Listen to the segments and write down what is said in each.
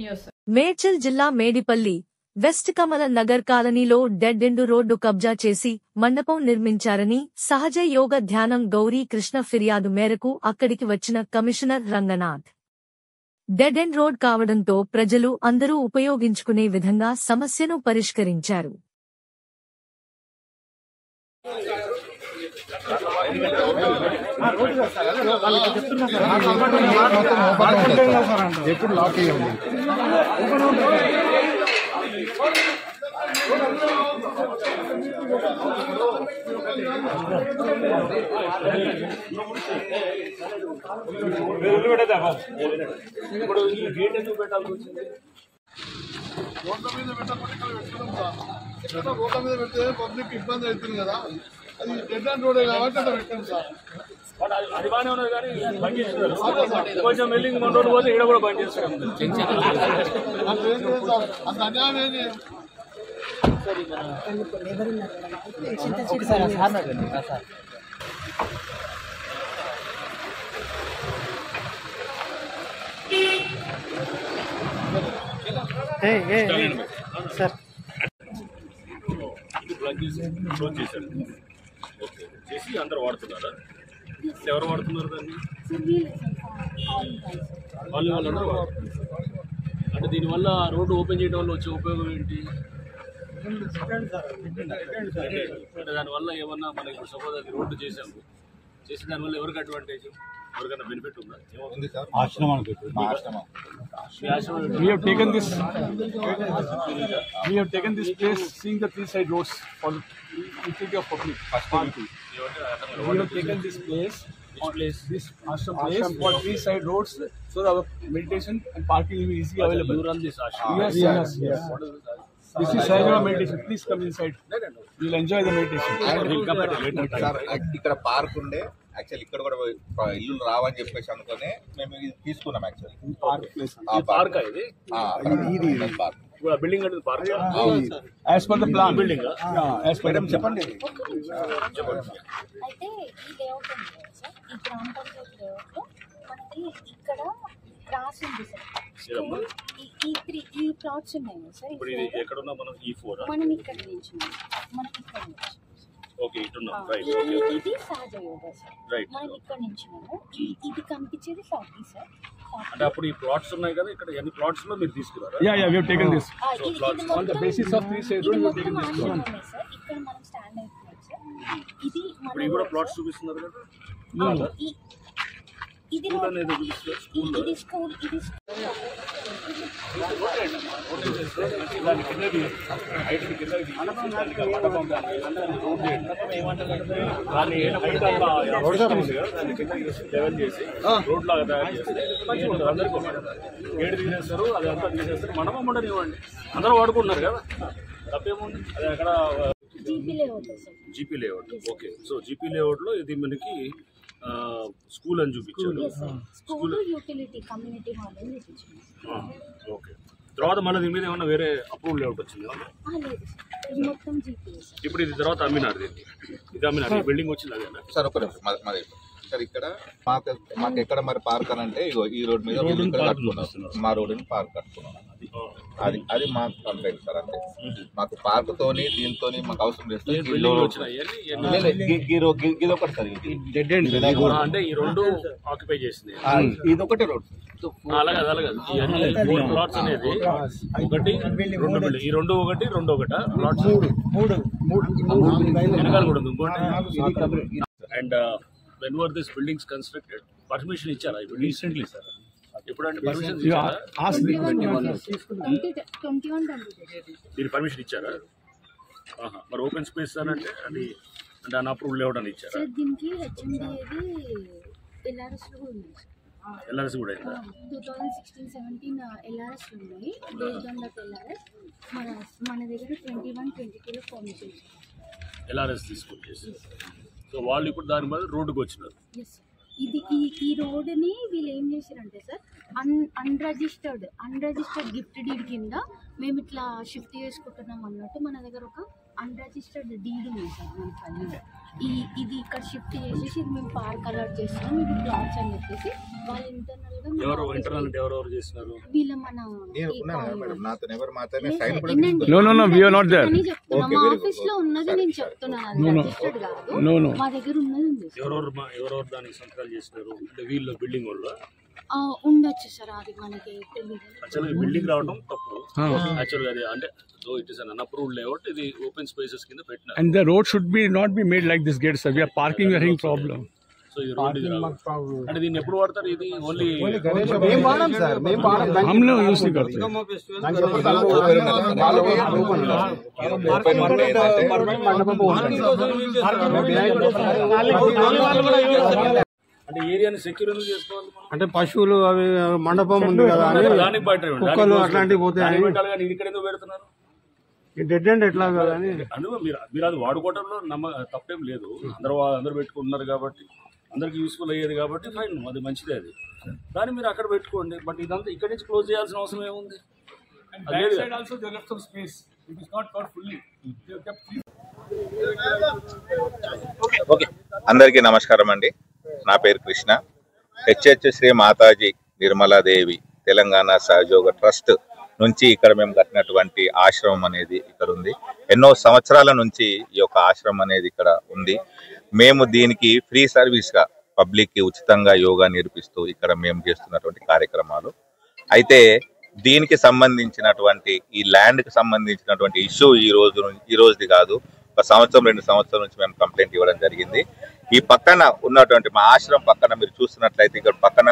News. Medchal జిల్లా Medipalli west కమల నగర్ కాలనీలో dead end road కబ్జా చేసి మండపం నిర్మించారని సహజ యోగ ధ్యానం గౌరీ కృష్ణ ఫిర్యాదు మేరకు అక్కడికి వచ్చిన commissioner Ranganath dead end road కావడంతో ప్రజలు అందరూ ఉపయోగించుకునే విధంగా సమస్యను పరిష్కరించారు. ఎప్పుడు లాక్ అయ్యింది. ఇప్పుడు ఈ గేట్ ఎందుకు పెట్టాల్సి వచ్చింది? రోడ్ల మీద రోడ్ల మీద పెడితే పబ్లిక్ ఇబ్బంది అవుతుంది కదా, అది డెడ్ అండ్ రోడే కాబట్టి అట్లా పెట్టాం సార్. అది బాగానే ఉన్నది కానీ బంద్ చేస్తున్నారు. కొంచెం వెల్లింగ్ మన రోడ్డు పోతే ఇక్కడ కూడా బంద్ చేస్తారు. అంత అన్యాయం ఏంటి? సార్ ప్లగ్ చేసి క్లోజ్ చేశారు. ఓకే చేసి అందరు వాడుతున్నారా? ఎవరు వాడుతున్నారు దాన్ని? వాళ్ళందరూ వాడుతున్నారు. అంటే దీనివల్ల రోడ్డు ఓపెన్ చేయడం వల్ల వచ్చే ఉపయోగం ఏంటి? అంటే దానివల్ల ఏమన్నా మనకి ఇప్పుడు సపోజ్ అది రోడ్డు చేసాము, చేసి దానివల్ల ఎవరికి అడ్వాంటేజ్, ఎవరికైనా బెనిఫిట్ ఉందా? We have taken this place seeing the three side roads for utility of public. We have taken this place, this ashram place for three side roads, so that our meditation and parking will be easily available. You run this ashram? Yes. What is this? This is Sahaja meditation. Please come inside. You will enjoy the meditation. ఇక్కడ park ఉండే actual ఇక్కడ కూడా ఇల్లు రావని చెప్పేసి అనుకునే మేము ఇది తీసుకున్నాం. యాక్చువల్ పార్క్ ఇది పార్క్ బిల్డింగ్ అంటే park As per the plan. Building madam చెప్పండి. అయితే ఈ లేఅవుట్ ఉంది కదా సార్, ఈ గ్రామ పంచాయతీ లేఅవుట్లో మనకి ఇక్కడ క్రాస్ ఉంది సార్. ఈ ప్లాట్స్ ఉన్నాయి కదా సార్. ఇప్పుడు ఇది ఎక్కడ ఉన్నా మనం E4 మనం ఇక్కడ నుంచి ఓకే ఇటున్నాం. రైట్. ఇది సహజ యోగా సార్. రైట్. మనం ఇక్కడ నుంచి ఇది కనిపించేది 40 సార్. అంటే అప్పుడు ఈ ప్లాట్స్ ఉన్నాయి కదా, ఇక్కడ ఎన్ని ప్లాట్స్ లో మీరు తీసుకున్నారా? Yeah, we have taken this. On the basis of three side road, we have taken this. Sir ఇక్కడ మనం స్టాండ్ అవుతున్నాం సార్. ఇది ఇప్పుడు ఇవి కూడా ప్లాట్స్ చూపిస్తున్నారు కదా. ఇది స్కూల్ అనేది చూపిస్తున్నారు. స్కూల్ ఇది స్కూల్ ఇది దాని కిందది హైట్ కిందది మండపం దాన్ని హైట్ అంతా దాని కింద లెవెల్ చేసి రోడ్ లాగా తయారు చేస్తే మంచిగా ఉంటుంది. అందరికీ గేట్ తీసేస్తారు, అది అంతా తీసేస్తారు. మండపం ఉండనివ్వండి, అందరూ వాడుకుంటున్నారు కదా, తప్పేముంది. అది అక్కడ GP layout. Okay, so GP layout లో ఇది మనకి స్కూల్ అని చూపించారు. స్కూల్ యూటిలిటీ కమ్యూనిటీ హాల్ అని చూపించారు. ఓకే, తర్వాత మళ్ళీ దీని మీద ఏమన్నా వేరే అప్రూవల్ లేఅవుట్ వచ్చింది? లేదు మొత్తం జీపీ. ఇప్పుడు ఇది తర్వాత అమ్మినారు, దీన్ని ఇది అమ్మినారు, బిల్డింగ్ వచ్చింది అదేనా సార్? ఒక మాది సార్ ఇక్కడ మాకు ఎక్కడ మరి పార్క్ అని అంటే ఇగో ఈ రోడ్ మీద కట్టుకున్నాం, మా రోడ్డుని పార్క్ కట్టుకున్నాం. అది మాకు కంప్లైంట్ సార్. అంటే మాకు పార్క్ తోని దీంతో మాకు అవసరం లేదు. ఇది ఒకటి సార్, అంటే ఈ రెండు ఆక్యుపై చేసింది. ఇది ఒకటే రోడ్. అలాగే ఇవన్నీ 4 ప్లాట్స్ అనేది ఒకటి 2 బిల్డింగ్, ఈ రెండు ఒకటి ప్లాట్స్ వెనకాల కూడా ఉంది ఇంకోటి. And when were these buildings constructed? Permission ఇచ్చారా? Recently sir. ఎప్పుడంటే పర్మిషన్ ఇచ్చారా? 21 దీని పర్మిషన్ ఇచ్చారా? మరి ఓపెన్ స్పేస్ అని అంటే అది అంటే అన్అప్రూవ్డ్ లేఅవుట్ అని ఇచ్చారా? సార్ దీనికి హెచ్ఎండిఏది ఎల్ఆర్ఎస్ కూడా ఉంది. ఎల్ఆర్ఎస్ కూడా అయిందా? 2016-17 ఎల్ఆర్ఎస్ ఉన్నాయి. బేస్డ్ ఆన్ దట్ ఎల్ఆర్ఎస్ మన దగ్గర 21-22లో పర్మిషన్ ఎల్ఆర్ఎస్ తీసుకొచ్చేసి, సో వాళ్ళు ఇప్పుడు దాని మీద రోడ్డుకు వచ్చినారు. ఇది ఈ రోడ్డుని వీళ్ళు ఏం చేశారంటే సార్, అన్రిజిస్టర్డ్ గిఫ్ట్ డీడ్ కింద మేము ఇట్లా షిఫ్ట్ చేసుకుంటున్నాం అన్నట్టు మన దగ్గర ఒక అన్రిజిస్టర్డ్ డీడ్ ఉంది సార్ మన ఫైల్. ఇది ఇక్కడ షిఫ్ట్ చేసేసి ఇది మేము పార్క్ అలాట్ చేస్తున్నాం, ఇది ప్లాట్స్ అని చెప్పేసి వాళ్ళు ఇంటర్నల్ గా చేస్తున్నారు. వీళ్ళ మన మా ఆఫీస్ లో ఉన్నది నేను చెప్తున్నాను, రిజిస్టర్డ్ కాదు, మా దగ్గర ఉన్నది ఉంది. ఎవరెవరు దానికి సంతకాలు చేస్తున్నారు అంటే వీళ్ళు బిల్డింగ్ వాళ్ళు ఉండొచ్చు సార్, అది మనకి తెలియదు. యాక్చువల్గా బిల్డింగ్ రావడం తప్పు. యాక్చువల్గా అది అంటే so it is an unapproved layout, ఇది ఓపెన్ స్పేసెస్ కింద పెట్టినారు. And the road should be not be made like this gate, sir. We are parking a ring problem. So ఈ రోడ్ అంటే దీన్ని ఎప్పుడు వాడతారు? ఇది ఓన్లీ हम लोग यूज नहीं करते. అంటే ఏరియాని సెక్యూర్ ఎందుకు చేసుకోవాలి? అంటే పశువులు అవి మండపం ఉంది కదా దానికి బయట కుక్కలు అట్లాంటివి పోతాయి. ఇక్కడ ఎందుకు పెడుతున్నారు? డెడ్ ఎండ్ ఎట్లా కదా అని అందులో మీరు అది వాడుకోవడంలో తప్పేం లేదు. అందరూ పెట్టుకుంటున్నారు కాబట్టి అందరికి యూస్ఫుల్ అయ్యేది కాబట్టి ఫైన్, అది మంచిదే. అది దాన్ని మీరు అక్కడ పెట్టుకోండి. బట్ ఇదంతా ఇక్కడ నుంచి క్లోజ్ చేయాల్సిన అవసరం ఏముంది? అందరికీ నమస్కారం అండి. నా పేరు కృష్ణ. హెచ్హెచ్ శ్రీ మాతాజీ నిర్మలాదేవి తెలంగాణ సహయోగ ట్రస్ట్ నుంచి ఇక్కడ మేము కట్టినటువంటి ఆశ్రమం అనేది ఇక్కడ ఉంది. ఎన్నో సంవత్సరాల నుంచి ఈ యొక్క ఆశ్రమం అనేది ఇక్కడ ఉంది. మేము దీనికి ఫ్రీ సర్వీస్ గా పబ్లిక్ కి ఉచితంగా యోగా నేర్పిస్తూ ఇక్కడ మేము చేస్తున్నటువంటి కార్యక్రమాలు. అయితే దీనికి సంబంధించినటువంటి ఈ ల్యాండ్ కి సంబంధించినటువంటి ఇష్యూ ఈ రోజుది కాదు, ఒక సంవత్సరం 2 సంవత్సరాల నుంచి మేము కంప్లైంట్ ఇవ్వడం జరిగింది. ఈ పక్కన ఉన్నటువంటి మా ఆశ్రమం పక్కన మీరు చూస్తున్నట్లయితే ఇక్కడ పక్కన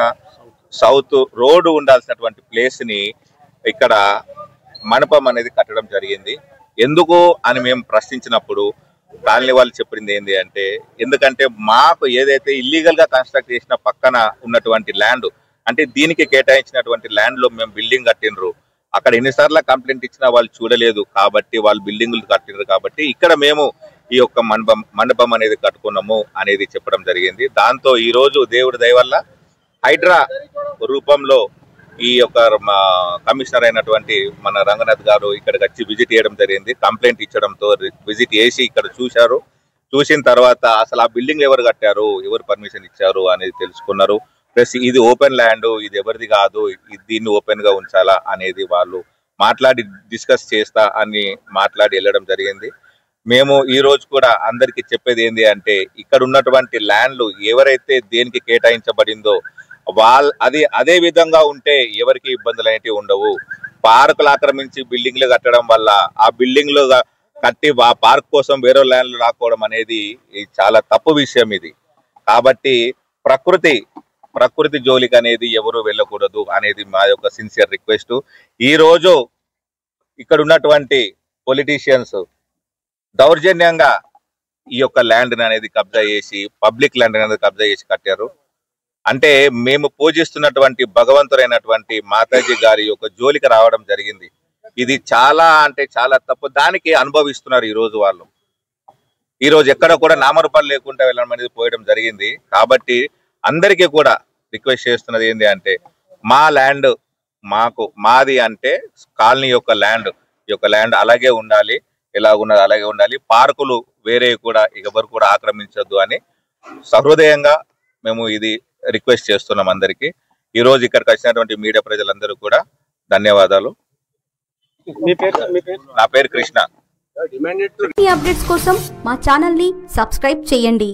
సౌత్ రోడ్డు ఉండాల్సినటువంటి ప్లేస్ ని ఇక్కడ మండపం అనేది కట్టడం జరిగింది. ఎందుకు అని మేము ప్రశ్నించినప్పుడు కాలనీ వాళ్ళు చెప్పింది ఏంటి అంటే, ఎందుకంటే మాకు ఏదైతే ఇల్లీగల్ గా కన్స్ట్రక్ట్ చేసిన పక్కన ఉన్నటువంటి ల్యాండ్ అంటే దీనికి కేటాయించినటువంటి ల్యాండ్ లో మేము బిల్డింగ్ కట్టినరు, అక్కడ ఎన్నిసార్లు కంప్లైంట్ ఇచ్చినా వాళ్ళు చూడలేదు కాబట్టి వాళ్ళు బిల్డింగులు కట్టినారు కాబట్టి ఇక్కడ మేము ఈ యొక్క మండపం అనేది కట్టుకున్నాము అనేది చెప్పడం జరిగింది. దాంతో ఈ రోజు దేవుడి దయ వల్ల హైడ్రా రూపంలో ఈ యొక్క కమిషనర్ అయినటువంటి మన రంగనాథ్ గారు ఇక్కడికి వచ్చి విజిట్ చేయడం జరిగింది. కంప్లైంట్ ఇచ్చడంతో విజిట్ చేసి ఇక్కడ చూశారు. చూసిన తర్వాత అసలు ఆ బిల్డింగ్ ఎవరు కట్టారు, ఎవరు పర్మిషన్ ఇచ్చారు అనేది తెలుసుకున్నారు. ప్లస్ ఇది ఓపెన్ ల్యాండ్, ఇది ఎవరిది కాదు, దీన్ని ఓపెన్ గా ఉంచాలా అనేది వాళ్ళు మాట్లాడి డిస్కస్ చేస్తా అని మాట్లాడి వెళ్ళడం జరిగింది. మేము ఈ రోజు కూడా అందరికి చెప్పేది ఏంటి అంటే, ఇక్కడ ఉన్నటువంటి ల్యాండ్లు ఎవరైతే దేనికి కేటాయించబడిందో అదే విధంగా ఉంటే ఎవరికి ఇబ్బందులు అనేవి ఉండవు. పార్కులు ఆక్రమించి బిల్డింగ్లు కట్టడం వల్ల ఆ బిల్డింగ్లు కట్టి ఆ పార్క్ కోసం వేరే ల్యాండ్లు రాకపోవడం అనేది చాలా తప్పు విషయం ఇది. కాబట్టి ప్రకృతి జోలికి అనేది ఎవరు వెళ్ళకూడదు అనేది మా యొక్క సిన్సియర్ రిక్వెస్ట్. ఈ రోజు ఇక్కడ ఉన్నటువంటి పొలిటీషియన్స్ దౌర్జన్యంగా ఈ యొక్క ల్యాండ్ అనేది కబ్జా చేసి పబ్లిక్ ల్యాండ్ అనేది కబ్జా చేసి కట్టారు. అంటే మేము పూజిస్తున్నటువంటి భగవంతుడైనటువంటి మాతాజీ గారి యొక్క జోలికి రావడం జరిగింది. ఇది చాలా అంటే చాలా తప్పు. దానికి అనుభవిస్తున్నారు ఈ రోజు వాళ్ళు. ఈ రోజు ఎక్కడ కూడా నామరూపాలు లేకుండా వెళ్ళడం అనేది పోయడం జరిగింది. కాబట్టి అందరికీ కూడా రిక్వెస్ట్ చేస్తున్నది ఏంటి అంటే, మా ల్యాండ్ మాది అంటే కాలనీ యొక్క ల్యాండ్ అలాగే ఉండాలి, ఎలా ఉన్నది అలాగే ఉండాలి. పార్కులు వేరే కూడా ఎవరు కూడా ఆక్రమించొద్దు అని సహృదయంగా మేము ఇది రిక్వెస్ట్ చేస్తున్నాం అందరికి. ఈ రోజు ఇక్కడికి వచ్చినటువంటి మీడియా ప్రజలందరూ కూడా ధన్యవాదాలు. నా పేరు కృష్ణ. అప్డేట్స్ కోసం మా ఛానల్ ని సబ్స్క్రైబ్ చేయండి.